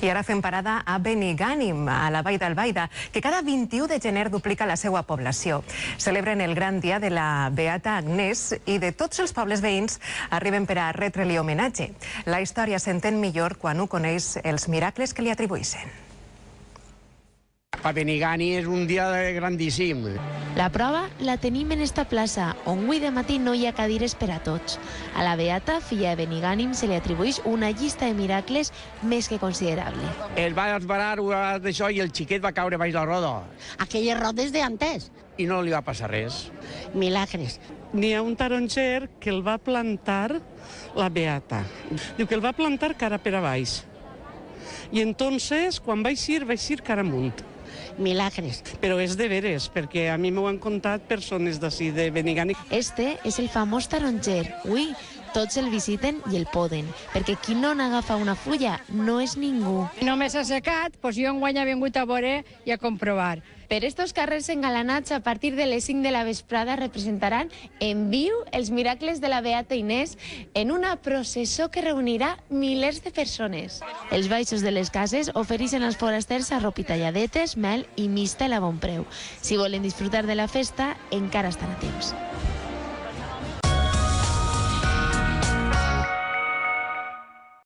I ara fem parada a Benigànim, a la Vall d'Albaida, que cada 21 de gener duplica la seva població. Celebren el gran dia de la Beata Agnès i de tots els pobles veïns arriben per a retre-li homenatge. La història s'entén millor quan ho coneix els miracles que li atribueixen. Per Benigànim és un dia grandíssim. La prova la tenim en esta plaça, on avui de matí no hi ha cadires per a tots. A la Beata, filla de Benigànim, se li atribueix una llista de miracles més que considerable. Es va esbarar d'això i el xiquet va caure baix la roda. Aquelles rodes d'antes. I no li va passar res. Milagres. N'hi ha un taronger que el va plantar la Beata. Diu que el va plantar cara per a baix. I entonces, quan va eixir cara amunt. Milagres. Però és de veres, perquè a mi m'ho han contat persones d'ací, de Benigànim. Este és el famós taronger. Ui, tots el visiten i el poden, perquè qui no n'agafa una fulla no és ningú. Només s'ha secat, doncs jo enguany he vingut a veure i a comprovar. Per estos carrers engalanats, a partir de les 5 de la vesprada, representaran en viu els miracles de la Beata Inés en una processó que reunirà milers de persones. Els baixos de les cases ofereixen als forasters arrop i talladetes, mel i mista a bon preu. Si volen disfrutar de la festa, encara estan a temps.